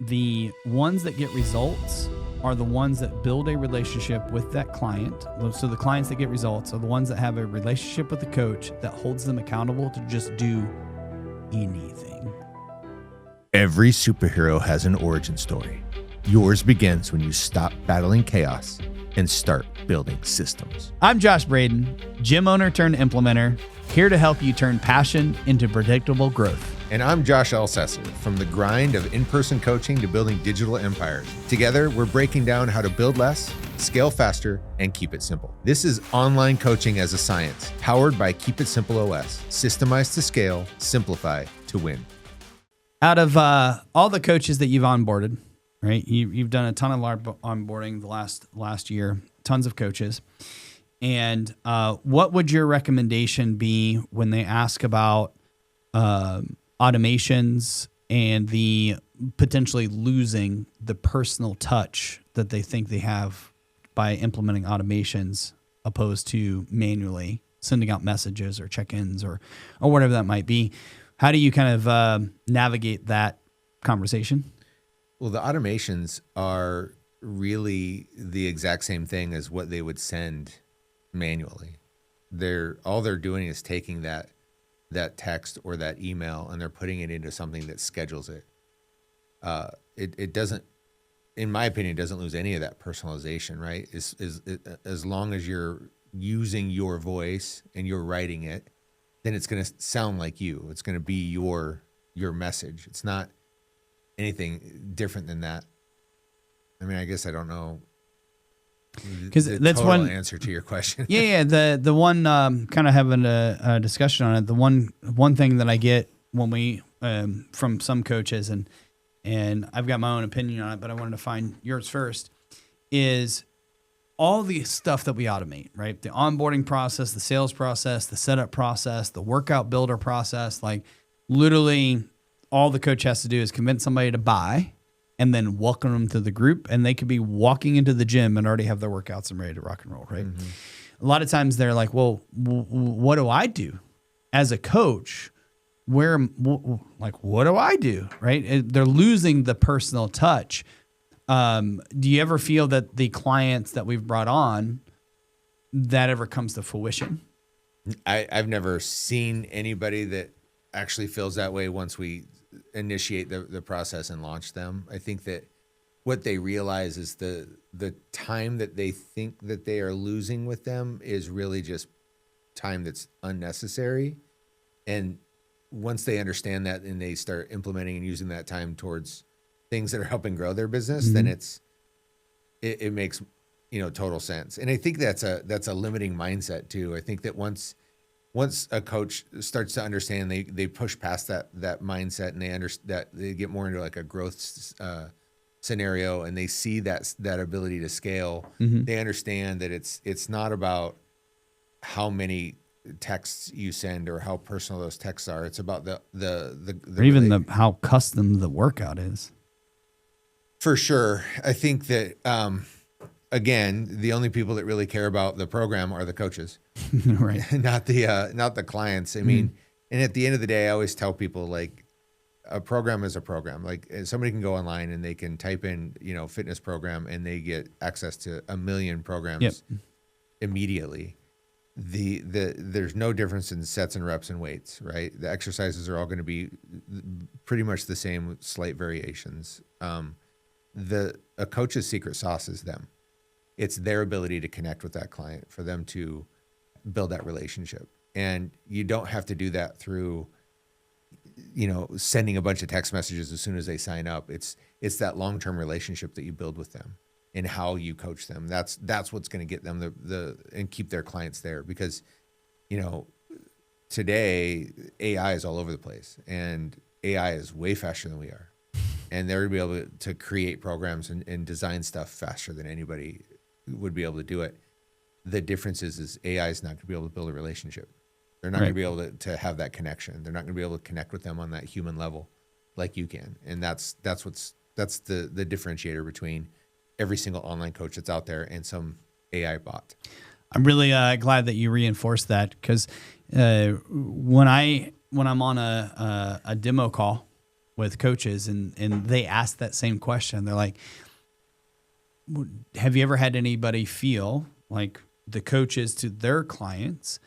the ones that get results are the ones that build a relationship with that client. So the clients that get results are the ones that have a relationship with the coach that holds them accountable to just do anything. Every superhero has an origin story. Yours begins when you stop battling chaos and start building systems. I'm Josh Braden, gym owner turned implementer, here to help you turn passion into predictable growth. And I'm Josh Elsesser, from the grind of in-person coaching to building digital empires. Together, we're breaking down how to build less, scale faster, and keep it simple. This is online coaching as a science, powered by Keep It Simple OS. Systemize to scale, simplify to win. Out of all the coaches that you've onboarded, right? You've done a ton of onboarding the last year, tons of coaches. And what would your recommendation be when they ask about automations and the potentially losing the personal touch that they think they have by implementing automations opposed to manually sending out messages or check-ins or whatever that might be? How do you kind of navigate that conversation? Well, the automations are really the exact same thing as what they would send manually. All they're doing is taking that text or that email and they're putting it into something that schedules it. It doesn't, in my opinion, doesn't lose any of that personalization, right? As long as you're using your voice and you're writing it, then it's going to sound like you. It's going to be your message. It's not anything different than that. I mean, I guess I don't know. Because that's one answer to your question. Yeah. The one kind of having a discussion on it. The one thing that I get when we from some coaches and I've got my own opinion on it, but I wanted to find yours first, is all the stuff that we automate, right? The onboarding process, the sales process, the setup process, the workout builder process. Like literally, all the coach has to do is convince somebody to buy, and then welcome them to the group, and they could be walking into the gym and already have their workouts and ready to rock and roll, right? Mm-hmm. A lot of times they're like, well, what do I do as a coach? What do I do, right? They're losing the personal touch. Do you ever feel that the clients that we've brought on, that ever comes to fruition? I've never seen anybody that actually feels that way once we initiate the process and launch them. I think that what they realize is the time that they think that they are losing with them is really just time that's unnecessary. And once they understand that and they start implementing and using that time towards things that are helping grow their business, mm-hmm. then it makes total sense. And I think that's a limiting mindset too. I think that once a coach starts to understand, they push past that mindset and they get more into like a growth scenario, and they see that ability to scale. Mm-hmm. They understand that it's not about how many texts you send or how personal those texts are. It's about how custom the workout is. For sure. I think that again, the only people that really care about the program are the coaches, right? not the clients. I mean, and at the end of the day, I always tell people, like, a program is a program. Like, somebody can go online and they can type in, fitness program, and they get access to 1 million programs immediately. There's no difference in sets and reps and weights, right? The exercises are all going to be pretty much the same with slight variations. A coach's secret sauce is them. It's their ability to connect with that client, for them to build that relationship. And you don't have to do that through, sending a bunch of text messages as soon as they sign up. It's that long-term relationship that you build with them and how you coach them. That's what's going to get them and keep their clients there, because, today AI is all over the place, and AI is way faster than we are. And they're going to be able to create programs and design stuff faster than anybody would be able to do it. The difference is AI is not going to be able to build a relationship. They're not going to be able to have that connection. They're not going to be able to connect with them on that human level like you can. And that's the differentiator between every single online coach that's out there and some AI bot. I'm really glad that you reinforced that, because when I'm on a demo call with coaches, and they ask that same question. They're like, have you ever had anybody feel like the coaches to their clients,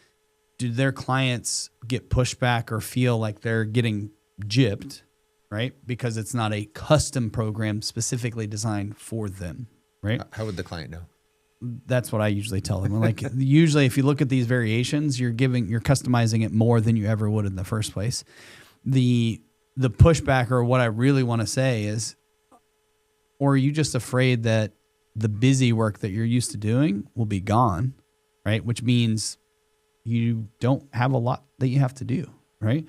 do their clients get pushback or feel like they're getting gypped, right? Because it's not a custom program specifically designed for them, right? How would the client know? That's what I usually tell them. Like, usually if you look at these variations, you're customizing it more than you ever would in the first place. The pushback, or what I really want to say is, or are you just afraid that the busy work that you're used to doing will be gone, right? Which means you don't have a lot that you have to do, right?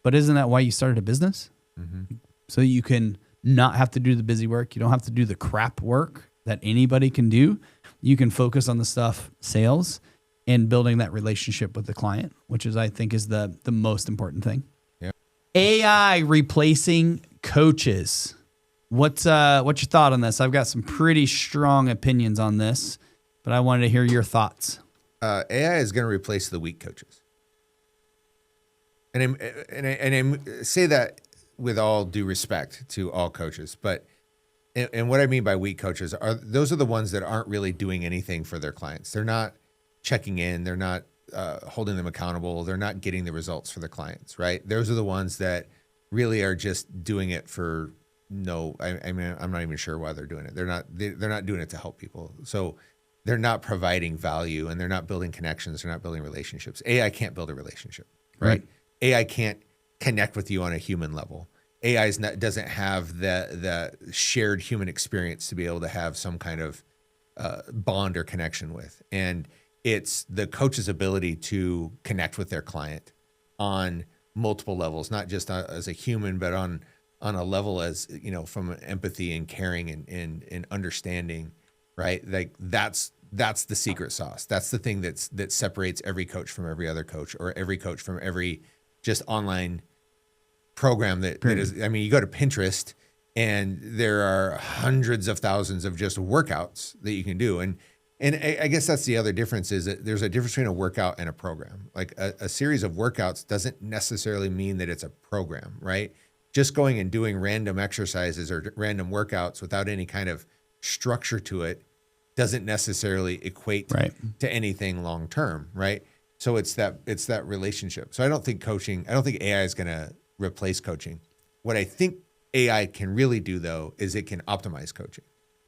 But isn't that why you started a business? Mm-hmm. So you can not have to do the busy work. You don't have to do the crap work that anybody can do. You can focus on the stuff, sales, and building that relationship with the client, which is, I think, is the most important thing. Yeah. AI replacing coaches. What's your thought on this? I've got some pretty strong opinions on this, but I wanted to hear your thoughts. AI is going to replace the weak coaches, and I say that with all due respect to all coaches, but and what I mean by weak coaches those are the ones that aren't really doing anything for their clients. They're not checking in. They're not holding them accountable. They're not getting the results for the clients, right? Those are the ones that really are just doing it for I mean, I'm not even sure why they're doing it. They're not doing it to help people. So they're not providing value, and they're not building connections. They're not building relationships. AI can't build a relationship, right? AI can't connect with you on a human level. AI doesn't have the shared human experience to be able to have some kind of bond or connection with. And it's the coach's ability to connect with their client on multiple levels, not just as a human, but on a level as, from empathy and caring and understanding, right? Like that's the secret sauce. That's the thing that separates every coach from every other coach, or every coach from every just online program that is. I mean, you go to Pinterest and there are hundreds of thousands of just workouts that you can do. And I guess that's the other difference, is that there's a difference between a workout and a program. Like a series of workouts doesn't necessarily mean that it's a program, right? Just going and doing random exercises or random workouts without any kind of structure to it doesn't necessarily equate to anything long term, right? So it's that relationship. So I don't think AI is going to replace coaching. What I think AI can really do, though, is it can optimize coaching.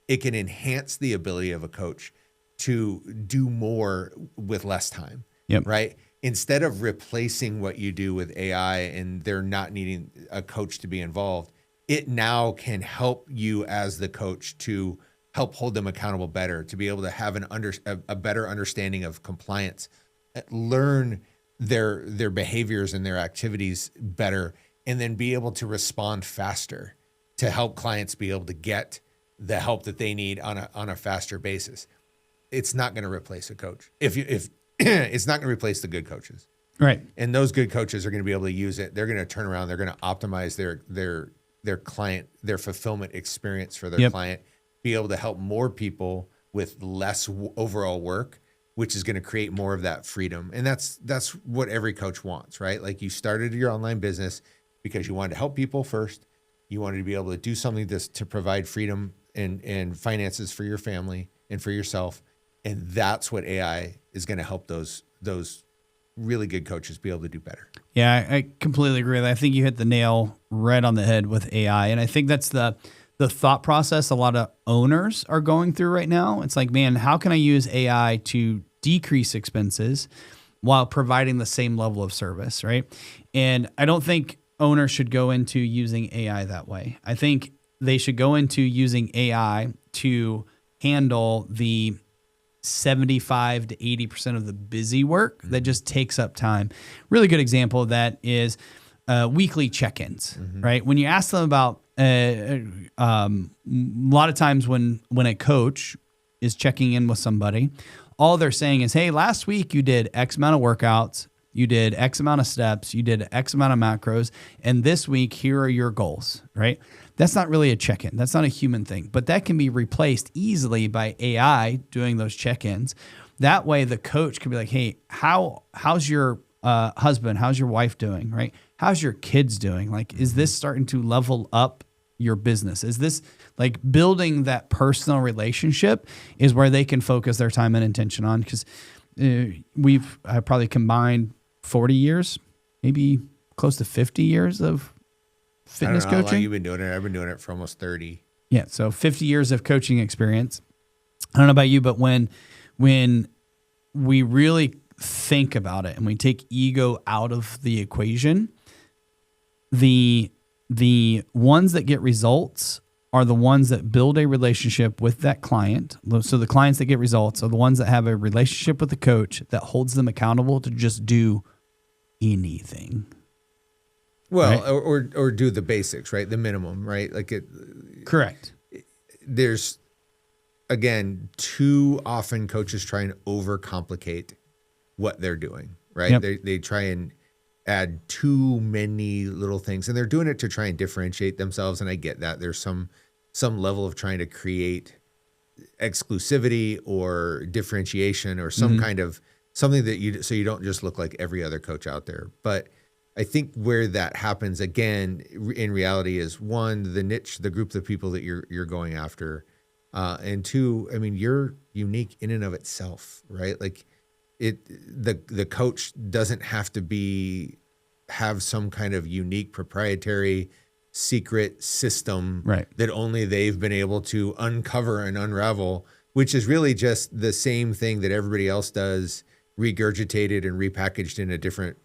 It can enhance the ability of a coach to do more with less time, right? Instead of replacing what you do with AI and they're not needing a coach to be involved, it now can help you as the coach to help hold them accountable better, to be able to have a better understanding of compliance, learn their behaviors and their activities better, and then be able to respond faster to help clients be able to get the help that they need on a faster basis. It's not going to replace a coach. If it's not going to replace the good coaches. Right. And those good coaches are going to be able to use it. They're going to turn around. They're going to optimize their client, their fulfillment experience for their client, be able to help more people with less overall work, which is going to create more of that freedom. And that's what every coach wants, right? Like, you started your online business because you wanted to help people first. You wanted to be able to do something to provide freedom and finances for your family and for yourself. And that's what AI is going to help those really good coaches be able to do better. Yeah, I completely agree. I think you hit the nail right on the head with AI. And I think that's the thought process a lot of owners are going through right now. It's like, man, how can I use AI to decrease expenses while providing the same level of service, right? And I don't think owners should go into using AI that way. I think they should go into using AI to handle the 75 to 80% of the busy work that just takes up time. Really good example of that is weekly check-ins, right? When you ask them about, a lot of times when a coach is checking in with somebody, all they're saying is, hey, last week you did X amount of workouts, you did X amount of steps, you did X amount of macros, and this week, here are your goals, right? That's not really a check-in. That's not a human thing, but that can be replaced easily by AI doing those check-ins. That way the coach can be like, hey, how's your husband, how's your wife doing, right? how's your kids doing? Like, is this starting to level up your business? Is this like building that personal relationship is where they can focus their time and attention on? Because we've probably combined 40 years, maybe close to 50 years of fitness I don't know coaching. how long you've been doing it. I've been doing it for almost 30. Yeah, so 50 years of coaching experience. I don't know about you, but when we really think about it and we take ego out of the equation, the ones that get results are the ones that build a relationship with that client. So the clients that get results are the ones that have a relationship with the coach that holds them accountable to just do anything. Well, right? or do the basics, right? The minimum, right? Like Correct. There's, again, too often coaches try and overcomplicate what they're doing, right? Yep. They try and add too many little things, and they're doing it to try and differentiate themselves. And I get that there's some level of trying to create exclusivity or differentiation or some kind of something that so you don't just look like every other coach out there. But I think where that happens again in reality is, one, the niche, the group of people that you're going after, and two, I mean, you're unique in and of itself, right? Like the coach doesn't have to have some kind of unique proprietary secret system that only they've been able to uncover and unravel, which is really just the same thing that everybody else does, regurgitated and repackaged in a different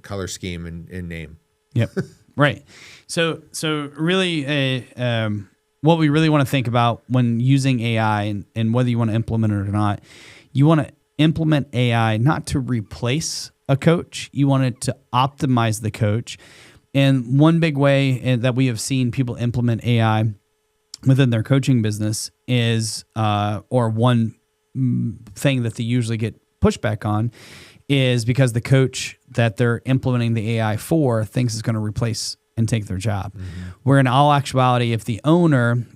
color scheme and name. Yep. Right. So really, what we really want to think about when using AI and whether you want to implement it or not, you want to implement AI not to replace a coach. You want it to optimize the coach. And one big way that we have seen people implement AI within their coaching business is, or one thing that they usually get pushback on, is because the coach that they're implementing the AI for thinks it's going to replace and take their job. Where in all actuality, if the owner,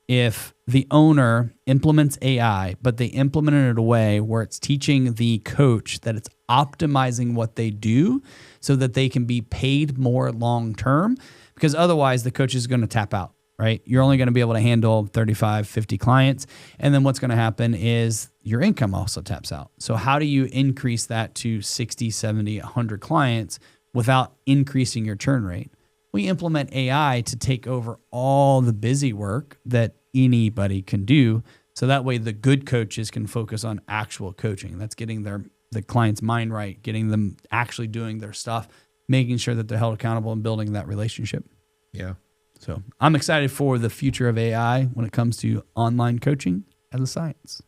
if the owner implements AI, but they implement it in a way where it's teaching the coach that it's optimizing what they do so that they can be paid more long term, because otherwise the coach is going to tap out, right? You're only going to be able to handle 35, 50 clients. And then what's going to happen is your income also taps out. So how do you increase that to 60, 70, 100 clients without increasing your churn rate? We implement AI to take over all the busy work that anybody can do. So that way the good coaches can focus on actual coaching. That's getting the client's mind right, getting them actually doing their stuff, making sure that they're held accountable and building that relationship. Yeah. So I'm excited for the future of AI when it comes to online coaching as a science.